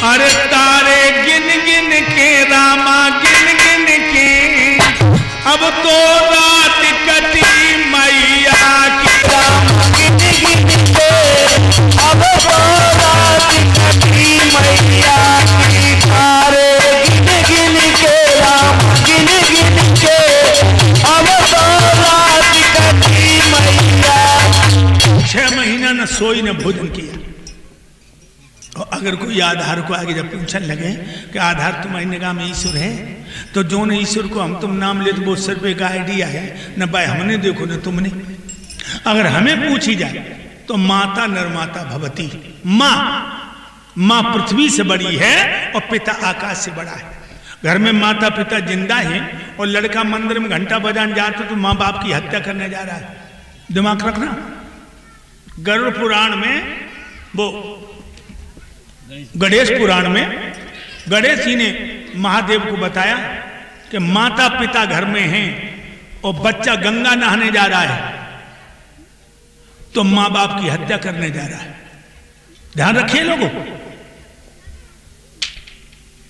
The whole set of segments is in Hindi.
अरे तारे गिन गिन के रामा गिन गिन के अब तो रात कटी मैया की रामा गिन गिन के अब तो रात कटी मैया की तारे गिन गिन के रामा गिन गिन के अब तो रात कटी मैया। 6 महीना न सोई न भोजन किया। और अगर कोई आधार को आगे जब पूछने लगे कि आधार तुम्हारी निगाह में ईश्वर है, तो जो ने ईश्वर को हम तुम नाम ले तो वो सिर्फ एक आइडिया है न भाई हमने देखो न तुमने। अगर हमें पूछी जाए तो माता निर्माता भवती, माँ पृथ्वी से बड़ी है और पिता आकाश से बड़ा है। घर में माता पिता जिंदा है और लड़का मंदिर में घंटा बजाने जाता तो माँ बाप की हत्या करने जा रहा है। दिमाग रखना। गरुड़ पुराण में वो गणेश पुराण में गणेश जी ने महादेव को बताया कि माता पिता घर में हैं और बच्चा गंगा नहाने जा रहा है तो मां बाप की हत्या करने जा रहा है। ध्यान रखिए लोगों,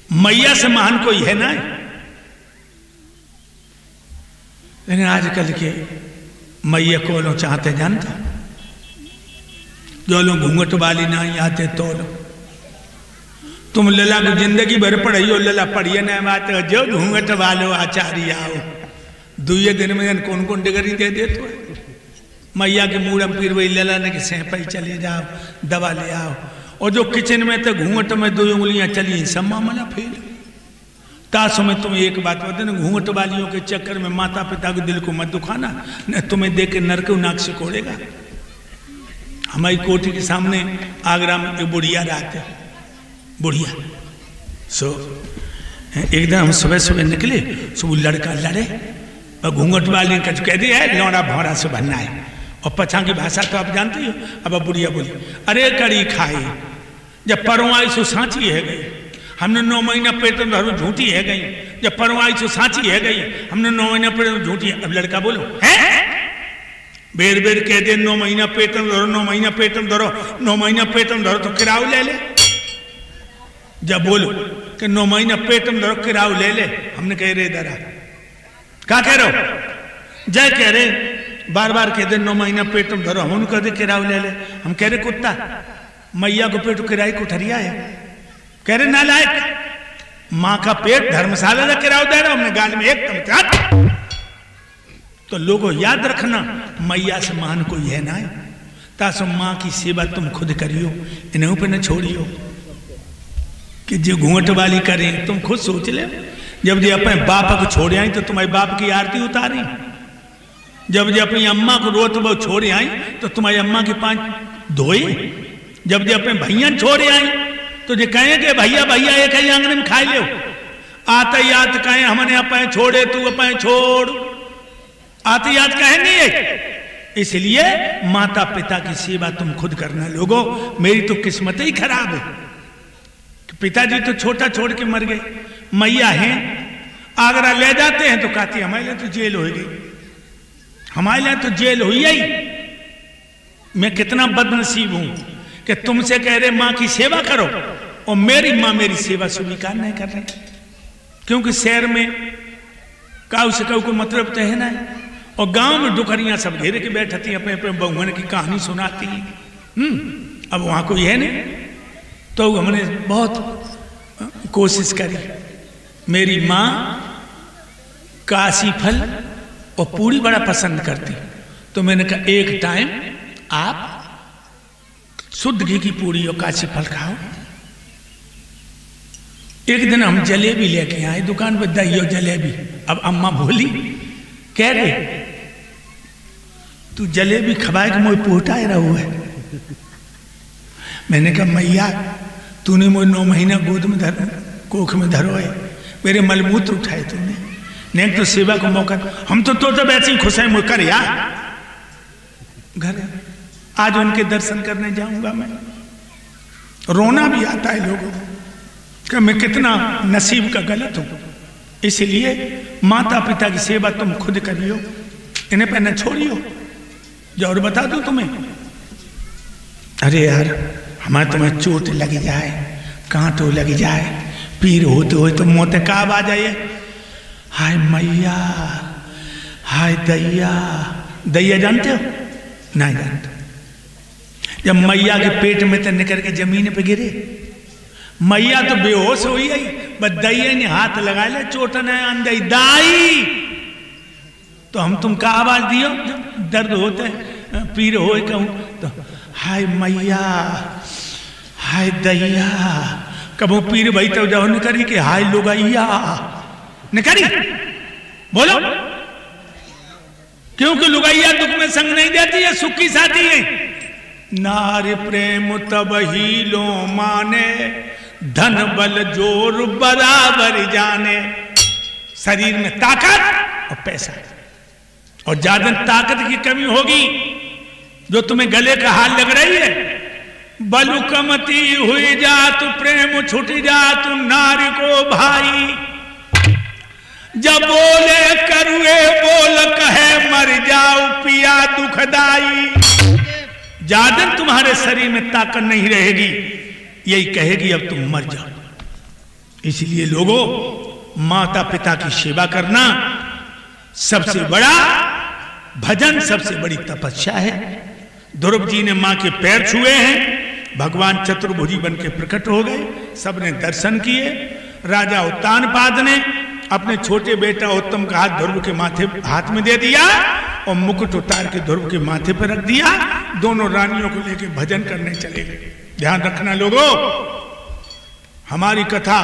मैया से महान कोई है ना। लेकिन आजकल के मैया को लोग चाहते जानता, जो लोग घूंघट वाली नहीं आते तो लोग तुम लला को जिंदगी भर पढ़ी हो, लला पढ़िए न बात जो घूंघट वालो आचार्य आओ, दुए दिन में कौन कौन डिग्री दे दे तो मैया के मूड़म पीर वही लला ने कि सेपई चले जाओ दवा ले आओ। और जो किचन में तो घूंघट में 2 उंगलियां चली सब मामला फेल। तासों में तुम्हें एक बात बता ना, घूंघट वालियों के चक्कर में माता पिता के दिल को मत दुखाना, न तुम्हें देख के नरक नाक से कोड़ेगा। हमारी कोठी के सामने आगरा में एक बुढ़िया रहते, बुढ़िया एक दिन हम सुबह सुबह निकले, वो लड़का लड़े और घूंघट वाले कह दिया है लौड़ा भौरा से बनना है। और पछा की भाषा तो आप जानती हो। अब बुढ़िया बोली अरे कड़ी खाई जब परवाई सो सांची है गई, हमने 9 महीना पेट में धरो झूठी है गई, जब परवाई सो सांची है गई हमने 9 महीना पेट में झूठी है। अब लड़का बोलो है बेर बेर कह दे 9 महीना पेट में धरो 9 महीना पेट में धरो 9 महीना पेट में धरो तो किराओ ले ले। जब बोलो कि 9 महीना पेट में धरो किराओ ले ले, हमने कह रहे दरा क्या कह रहे हो, जय कह रहे बार बार कह दे 9 महीना पेट में धरो, हम कह दे किराओ ले ले। हम कह रहे कुत्ता मैया को पेट किराए कोठरिया है, कह रहे नालायक माँ का पेट धर्मशाला का किराया दे रहा, हमने गाल में एक तमचा। तो लोगों याद रखना मैया से महान कोई है ना। तासो माँ की सेवा तुम खुद करियो, इन्हें पे न छोड़ियो कि जो घूंघट वाली करें। तुम खुद सोच ले, जब जो अपने बाप को छोड़ आई तो तुम्हारे बाप की आरती उतारी, जब जो अपनी अम्मा को रोत वो छोड़ आई तो तुम्हारी अम्मा की 5 धोई, जब जो अपने भैया छोड़ आई तो जो कहें कि भैया भैया एक ही आंगन में खाई ले, आते याद कहें हमने अपने छोड़े तू अपने छोड़, आते याद कहेंगे। इसलिए माता पिता की सेवा तुम खुद करना। लोगों मेरी तो किस्मत ही खराब है, पिताजी तो छोटा छोड़ के मर गए, मैया हैं आगरा ले जाते हैं तो कहती हमारे लिए तो जेल हो गई, हमारे लिए तो जेल हुई ही। मैं कितना बदनसीब हूं कि तुमसे कह रहे माँ की सेवा करो और मेरी माँ मेरी सेवा स्वीकार नहीं कर रही, क्योंकि शहर में काऊ से काऊ को मतलब तो है ना, और गांव में दुखरियां सब घेरे के बैठती अपने अपने बहुवन की कहानी सुनाती। अब वहां कोई है नहीं, तो हमने बहुत कोशिश करी। मेरी माँ काशी फल और पूड़ी बड़ा पसंद करती, तो मैंने कहा एक टाइम आप शुद्ध घी की पूड़ी और काशी फल खाओ। एक दिन हम जलेबी लेके आए दुकान पर, दही और जलेबी। अब अम्मा बोली कह रहे तू जलेबी खवाए के मोए पोटाए रहो है। मैंने कहा मैया तूने मोए 9 महीना गोद में कोख में धरो है, मेरे मलमूत्र उठाए तूने, नेक तो सेवा को मौका। हम तो वैसे ही खुश है मुझ कर यार घर आज उनके दर्शन करने जाऊंगा। मैं रोना भी आता है लोगों को कि मैं कितना नसीब का गलत हूं। इसलिए माता पिता की सेवा तुम खुद करियो, इन्हें पे न छोड़ियो। जो और बता दो तुम्हें, अरे यार हमारे तुम्हें चोट लग जाए, कांटो लग जाए, पीर होते हो तो मोते का आ जाए, हाय मैया, हाय दैया। दैया जानते हो? नहीं जानते। जब मैया के पेट में तो निकल के जमीन पे गिरे, मैया तो बेहोश हुई आई, बस दैया ने हाथ लगा ले, चोटन है अंदर दाई। तो हम तुम का आवाज दियो जब दर्द होते है, पीर हो कहूं तो हाय मैया, हाय दैया। कबो पीर भाई तो जब निकली कि हाय लुगैया निकली, बोलो। क्योंकि लुगैया दुख में संग नहीं देती है, सुख की साथी है। नारी प्रेम तब ही लो माने, धन बल जोर बराबर जाने। शरीर में ताकत और पैसा, और ज्यादा ताकत की कमी होगी जो तुम्हें गले का हाल लग रही है। बलु कमती हुई जा तू, प्रेम छूट जा तू नारी को भाई। जब बोले करुए बोल कहे मर जाओ पिया दुखदाई। ज्यादा तुम्हारे शरीर में ताकत नहीं रहेगी, यही कहेगी अब तुम मर जाओ। इसलिए लोगों, माता पिता की सेवा करना सबसे बड़ा भजन, सबसे बड़ी तपस्या है। ध्रुव जी ने मां के पैर छुए हैं, भगवान चतुर्भुजी बन के प्रकट हो गए, सबने दर्शन किए। राजा उत्तानपाद ने अपने छोटे बेटा उत्तम का हाथ ध्रुव के माथे हाथ में दे दिया और मुकुट उतार के ध्रुव के माथे पर रख दिया। दोनों रानियों को लेकर भजन करने चले गए। ध्यान रखना लोगों, हमारी कथा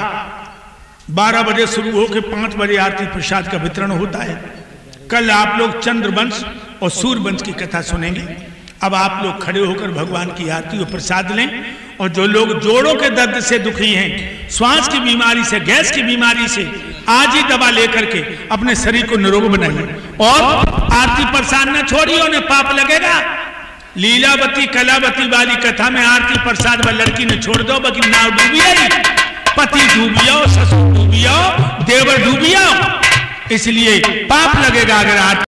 12 बजे शुरू होकर 5 बजे आरती प्रसाद का वितरण होता है। कल आप लोग चंद्रवंश और सूर्यवंश की कथा सुनेंगे। अब आप लोग खड़े होकर भगवान की आरती और प्रसाद लें। और जो लोग जोड़ों के दर्द से दुखी हैं, श्वास की बीमारी से, गैस की बीमारी से, आज ही दवा लेकर के अपने शरीर को निरोग बनाइए। और आरती प्रसाद न छोड़िए, उन्हें पाप लगेगा। लीलावती कलावती वाली कथा में आरती प्रसाद वाली लड़की ने छोड़ दो, बाकी नाव डूबिया, पति डूबिया, ससुर डूबिया, देवर डूबिया, इसलिए पाप लगेगा अगर आरती